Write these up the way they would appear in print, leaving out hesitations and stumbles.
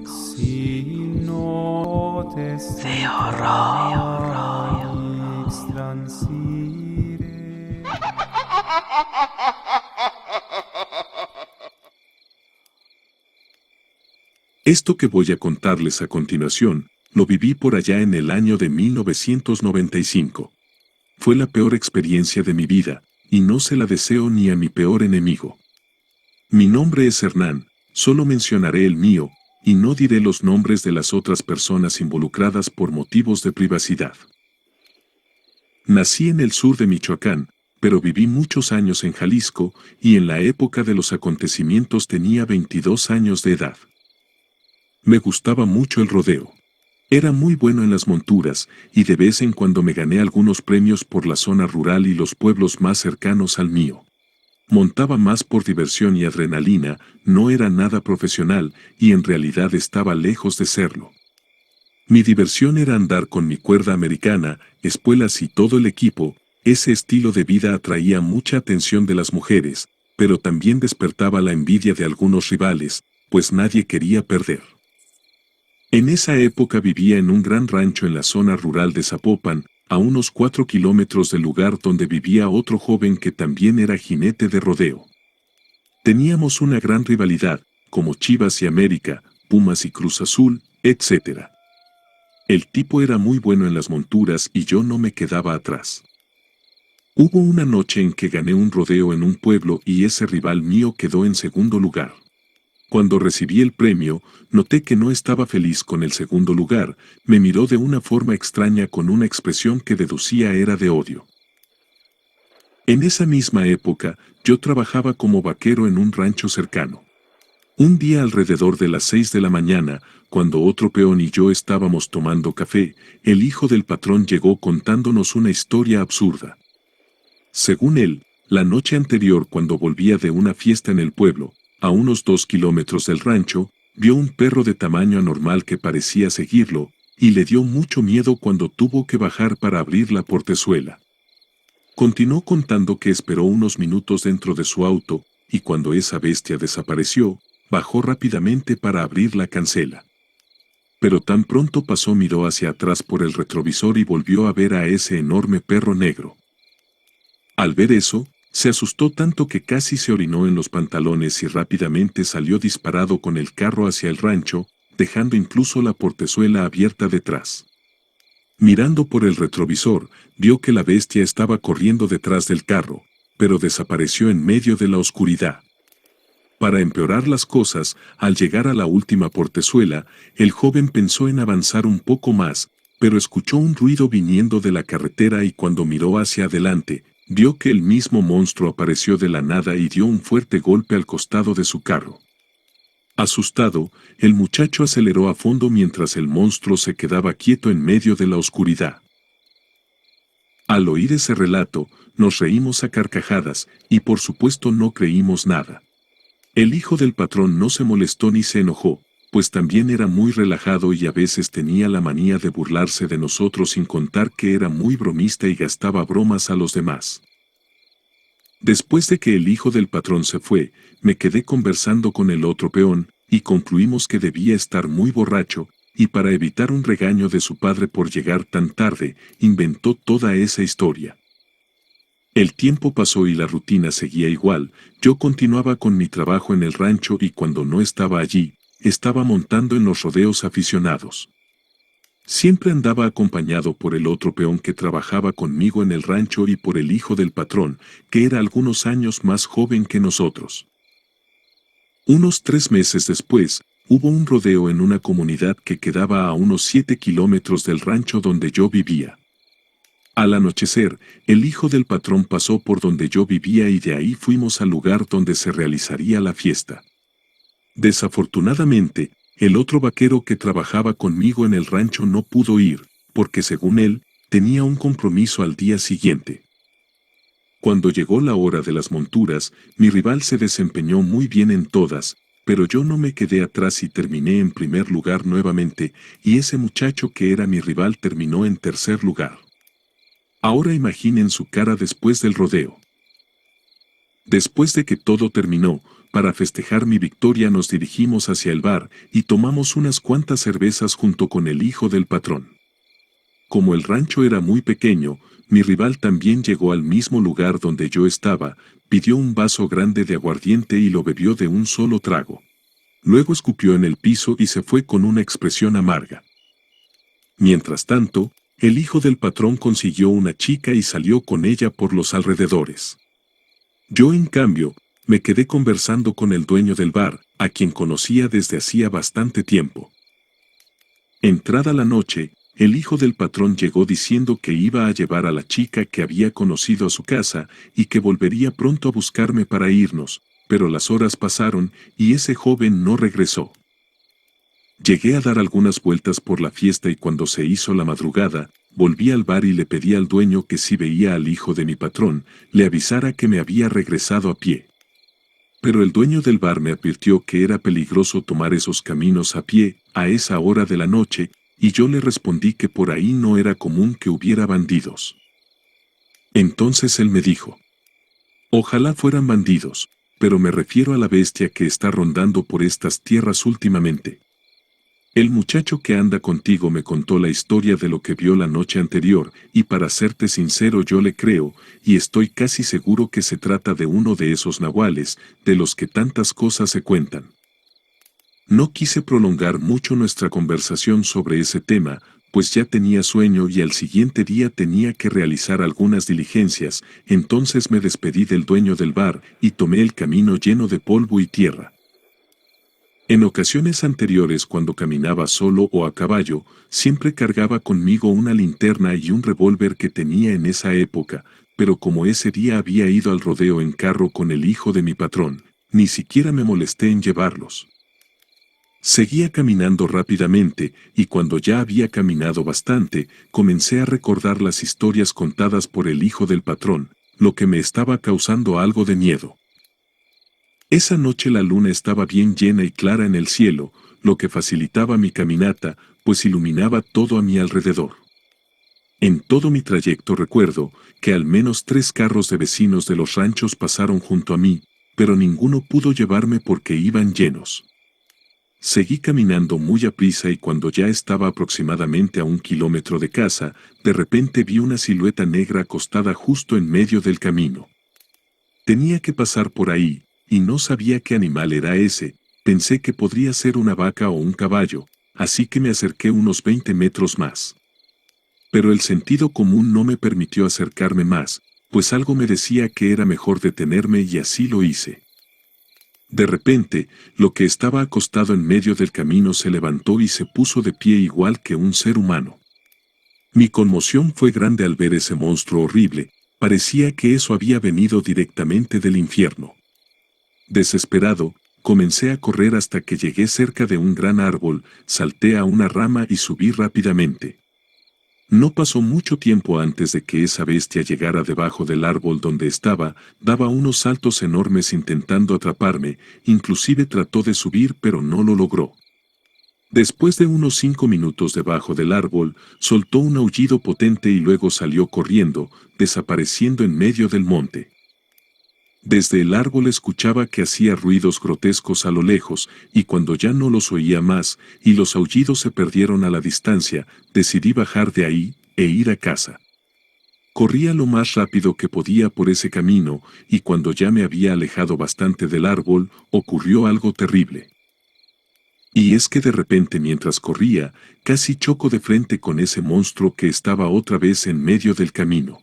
Si notes de horror transire. Esto que voy a contarles a continuación, lo viví por allá en el año de 1995. Fue la peor experiencia de mi vida, y no se la deseo ni a mi peor enemigo. Mi nombre es Hernán, solo mencionaré el mío, y no diré los nombres de las otras personas involucradas por motivos de privacidad. Nací en el sur de Michoacán, pero viví muchos años en Jalisco, y en la época de los acontecimientos tenía 22 años de edad. Me gustaba mucho el rodeo. Era muy bueno en las monturas, y de vez en cuando me gané algunos premios por la zona rural y los pueblos más cercanos al mío. Montaba más por diversión y adrenalina, no era nada profesional, y en realidad estaba lejos de serlo. Mi diversión era andar con mi cuerda americana, espuelas y todo el equipo. Ese estilo de vida atraía mucha atención de las mujeres, pero también despertaba la envidia de algunos rivales, pues nadie quería perder. En esa época vivía en un gran rancho en la zona rural de Zapopan, a unos 4 kilómetros del lugar donde vivía otro joven que también era jinete de rodeo. Teníamos una gran rivalidad, como Chivas y América, Pumas y Cruz Azul, etc. El tipo era muy bueno en las monturas y yo no me quedaba atrás. Hubo una noche en que gané un rodeo en un pueblo y ese rival mío quedó en segundo lugar. Cuando recibí el premio, noté que no estaba feliz con el segundo lugar, me miró de una forma extraña con una expresión que deducía era de odio. En esa misma época, yo trabajaba como vaquero en un rancho cercano. Un día alrededor de las 6 de la mañana, cuando otro peón y yo estábamos tomando café, el hijo del patrón llegó contándonos una historia absurda. Según él, la noche anterior cuando volvía de una fiesta en el pueblo, a unos 2 kilómetros del rancho, vio un perro de tamaño anormal que parecía seguirlo, y le dio mucho miedo cuando tuvo que bajar para abrir la portezuela. Continuó contando que esperó unos minutos dentro de su auto, y cuando esa bestia desapareció, bajó rápidamente para abrir la cancela. Pero tan pronto pasó miró hacia atrás por el retrovisor y volvió a ver a ese enorme perro negro. Al ver eso, se asustó tanto que casi se orinó en los pantalones y rápidamente salió disparado con el carro hacia el rancho, dejando incluso la portezuela abierta detrás. Mirando por el retrovisor, vio que la bestia estaba corriendo detrás del carro, pero desapareció en medio de la oscuridad. Para empeorar las cosas, al llegar a la última portezuela, el joven pensó en avanzar un poco más, pero escuchó un ruido viniendo de la carretera y cuando miró hacia adelante, vio que el mismo monstruo apareció de la nada y dio un fuerte golpe al costado de su carro. Asustado, el muchacho aceleró a fondo mientras el monstruo se quedaba quieto en medio de la oscuridad. Al oír ese relato, nos reímos a carcajadas, y por supuesto no creímos nada. El hijo del patrón no se molestó ni se enojó, pues también era muy relajado y a veces tenía la manía de burlarse de nosotros sin contar que era muy bromista y gastaba bromas a los demás. Después de que el hijo del patrón se fue, me quedé conversando con el otro peón, y concluimos que debía estar muy borracho, y para evitar un regaño de su padre por llegar tan tarde, inventó toda esa historia. El tiempo pasó y la rutina seguía igual, yo continuaba con mi trabajo en el rancho y cuando no estaba allí, estaba montando en los rodeos aficionados. Siempre andaba acompañado por el otro peón que trabajaba conmigo en el rancho y por el hijo del patrón, que era algunos años más joven que nosotros. Unos 3 meses después, hubo un rodeo en una comunidad que quedaba a unos 7 kilómetros del rancho donde yo vivía. Al anochecer, el hijo del patrón pasó por donde yo vivía y de ahí fuimos al lugar donde se realizaría la fiesta. Desafortunadamente, el otro vaquero que trabajaba conmigo en el rancho no pudo ir, porque según él, tenía un compromiso al día siguiente. Cuando llegó la hora de las monturas, mi rival se desempeñó muy bien en todas, pero yo no me quedé atrás y terminé en primer lugar nuevamente, y ese muchacho que era mi rival terminó en tercer lugar. Ahora imaginen su cara después del rodeo. Después de que todo terminó, para festejar mi victoria nos dirigimos hacia el bar y tomamos unas cuantas cervezas junto con el hijo del patrón. Como el rancho era muy pequeño, mi rival también llegó al mismo lugar donde yo estaba, pidió un vaso grande de aguardiente y lo bebió de un solo trago. Luego escupió en el piso y se fue con una expresión amarga. Mientras tanto, el hijo del patrón consiguió una chica y salió con ella por los alrededores. Yo, en cambio, me quedé conversando con el dueño del bar, a quien conocía desde hacía bastante tiempo. Entrada la noche, el hijo del patrón llegó diciendo que iba a llevar a la chica que había conocido a su casa y que volvería pronto a buscarme para irnos, pero las horas pasaron y ese joven no regresó. Llegué a dar algunas vueltas por la fiesta y cuando se hizo la madrugada, volví al bar y le pedí al dueño que si veía al hijo de mi patrón, le avisara que me había regresado a pie. Pero el dueño del bar me advirtió que era peligroso tomar esos caminos a pie a esa hora de la noche, y yo le respondí que por ahí no era común que hubiera bandidos. Entonces él me dijo: ojalá fueran bandidos, pero me refiero a la bestia que está rondando por estas tierras últimamente. El muchacho que anda contigo me contó la historia de lo que vio la noche anterior, y para serte sincero yo le creo, y estoy casi seguro que se trata de uno de esos nahuales, de los que tantas cosas se cuentan. No quise prolongar mucho nuestra conversación sobre ese tema, pues ya tenía sueño y al siguiente día tenía que realizar algunas diligencias, entonces me despedí del dueño del bar y tomé el camino lleno de polvo y tierra. En ocasiones anteriores, cuando caminaba solo o a caballo, siempre cargaba conmigo una linterna y un revólver que tenía en esa época, pero como ese día había ido al rodeo en carro con el hijo de mi patrón, ni siquiera me molesté en llevarlos. Seguía caminando rápidamente, y cuando ya había caminado bastante, comencé a recordar las historias contadas por el hijo del patrón, lo que me estaba causando algo de miedo. Esa noche la luna estaba bien llena y clara en el cielo, lo que facilitaba mi caminata, pues iluminaba todo a mi alrededor. En todo mi trayecto recuerdo que al menos 3 carros de vecinos de los ranchos pasaron junto a mí, pero ninguno pudo llevarme porque iban llenos. Seguí caminando muy aprisa y cuando ya estaba aproximadamente a 1 kilómetro de casa, de repente vi una silueta negra acostada justo en medio del camino. Tenía que pasar por ahí, y no sabía qué animal era ese. Pensé que podría ser una vaca o un caballo, así que me acerqué unos 20 metros más. Pero el sentido común no me permitió acercarme más, pues algo me decía que era mejor detenerme y así lo hice. De repente, lo que estaba acostado en medio del camino se levantó y se puso de pie igual que un ser humano. Mi conmoción fue grande al ver ese monstruo horrible, parecía que eso había venido directamente del infierno. Desesperado, comencé a correr hasta que llegué cerca de un gran árbol, salté a una rama y subí rápidamente. No pasó mucho tiempo antes de que esa bestia llegara debajo del árbol donde estaba, daba unos saltos enormes intentando atraparme, inclusive trató de subir pero no lo logró. Después de unos 5 minutos debajo del árbol, soltó un aullido potente y luego salió corriendo, desapareciendo en medio del monte. Desde el árbol escuchaba que hacía ruidos grotescos a lo lejos, y cuando ya no los oía más, y los aullidos se perdieron a la distancia, decidí bajar de ahí, e ir a casa. Corría lo más rápido que podía por ese camino, y cuando ya me había alejado bastante del árbol, ocurrió algo terrible. Y es que de repente mientras corría, casi choco de frente con ese monstruo que estaba otra vez en medio del camino.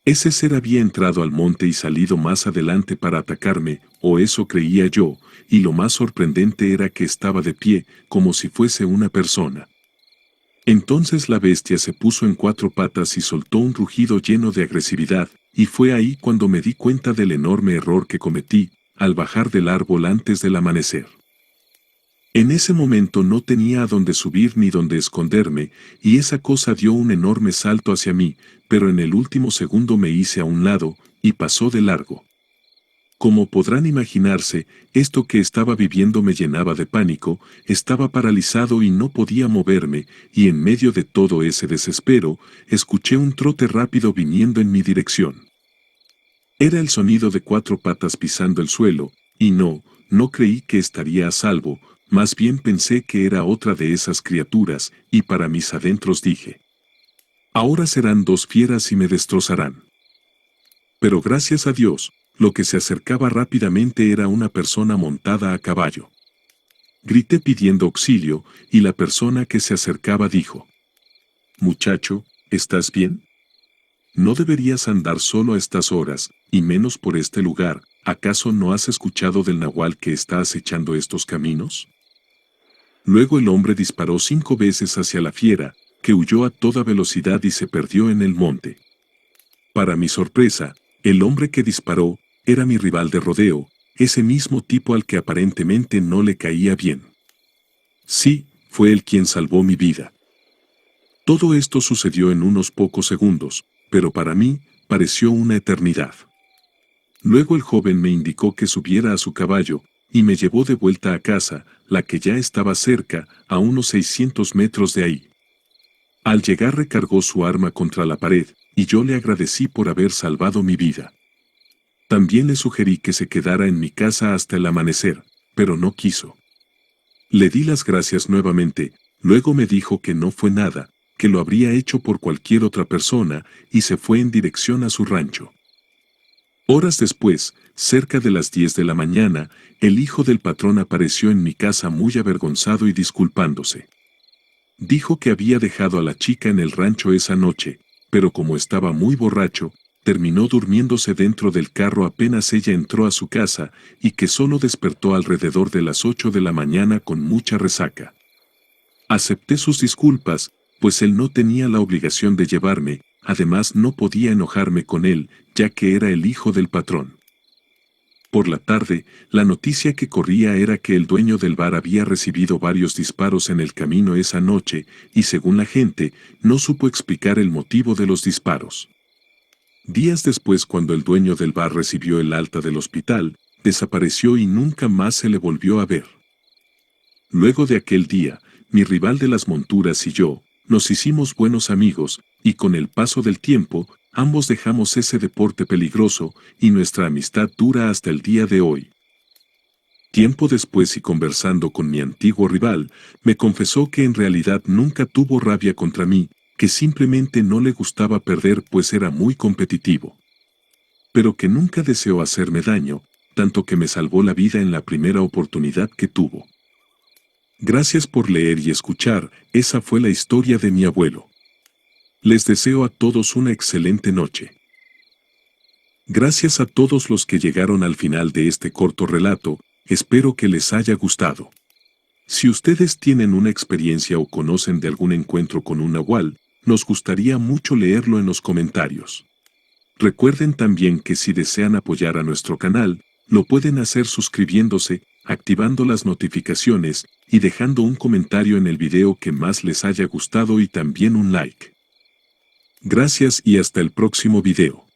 Ese ser había entrado al monte y salido más adelante para atacarme, o eso creía yo, y lo más sorprendente era que estaba de pie, como si fuese una persona. Entonces la bestia se puso en 4 patas y soltó un rugido lleno de agresividad, y fue ahí cuando me di cuenta del enorme error que cometí, al bajar del árbol antes del amanecer. En ese momento no tenía a dónde subir ni dónde esconderme, y esa cosa dio un enorme salto hacia mí, pero en el último segundo me hice a un lado, y pasó de largo. Como podrán imaginarse, esto que estaba viviendo me llenaba de pánico, estaba paralizado y no podía moverme, y en medio de todo ese desespero, escuché un trote rápido viniendo en mi dirección. Era el sonido de 4 patas pisando el suelo, y no creí que estaría a salvo, más bien pensé que era otra de esas criaturas, y para mis adentros dije: ahora serán 2 fieras y me destrozarán. Pero gracias a Dios, lo que se acercaba rápidamente era una persona montada a caballo. Grité pidiendo auxilio, y la persona que se acercaba dijo: muchacho, ¿estás bien? No deberías andar solo a estas horas, y menos por este lugar. ¿Acaso no has escuchado del nahual que está acechando estos caminos? Luego el hombre disparó 5 veces hacia la fiera, que huyó a toda velocidad y se perdió en el monte. Para mi sorpresa, el hombre que disparó era mi rival de rodeo, ese mismo tipo al que aparentemente no le caía bien. Sí, fue él quien salvó mi vida. Todo esto sucedió en unos pocos segundos, pero para mí pareció una eternidad. Luego el joven me indicó que subiera a su caballo, y me llevó de vuelta a casa, la que ya estaba cerca, a unos 600 metros de ahí. Al llegar recargó su arma contra la pared, y yo le agradecí por haber salvado mi vida. También le sugerí que se quedara en mi casa hasta el amanecer, pero no quiso. Le di las gracias nuevamente, luego me dijo que no fue nada, que lo habría hecho por cualquier otra persona, y se fue en dirección a su rancho. Horas después, cerca de las 10 de la mañana, el hijo del patrón apareció en mi casa muy avergonzado y disculpándose. Dijo que había dejado a la chica en el rancho esa noche, pero como estaba muy borracho, terminó durmiéndose dentro del carro apenas ella entró a su casa, y que solo despertó alrededor de las 8 de la mañana con mucha resaca. Acepté sus disculpas, pues él no tenía la obligación de llevarme, además no podía enojarme con él, ya que era el hijo del patrón. Por la tarde, la noticia que corría era que el dueño del bar había recibido varios disparos en el camino esa noche, y según la gente, no supo explicar el motivo de los disparos. Días después, cuando el dueño del bar recibió el alta del hospital, desapareció y nunca más se le volvió a ver. Luego de aquel día, mi rival de las monturas y yo, nos hicimos buenos amigos, y con el paso del tiempo, ambos dejamos ese deporte peligroso, y nuestra amistad dura hasta el día de hoy. Tiempo después y conversando con mi antiguo rival, me confesó que en realidad nunca tuvo rabia contra mí, que simplemente no le gustaba perder pues era muy competitivo. Pero que nunca deseó hacerme daño, tanto que me salvó la vida en la primera oportunidad que tuvo. Gracias por leer y escuchar, esa fue la historia de mi abuelo. Les deseo a todos una excelente noche. Gracias a todos los que llegaron al final de este corto relato, espero que les haya gustado. Si ustedes tienen una experiencia o conocen de algún encuentro con un nahual, nos gustaría mucho leerlo en los comentarios. Recuerden también que si desean apoyar a nuestro canal, lo pueden hacer suscribiéndose, activando las notificaciones y dejando un comentario en el video que más les haya gustado y también un like. Gracias y hasta el próximo video.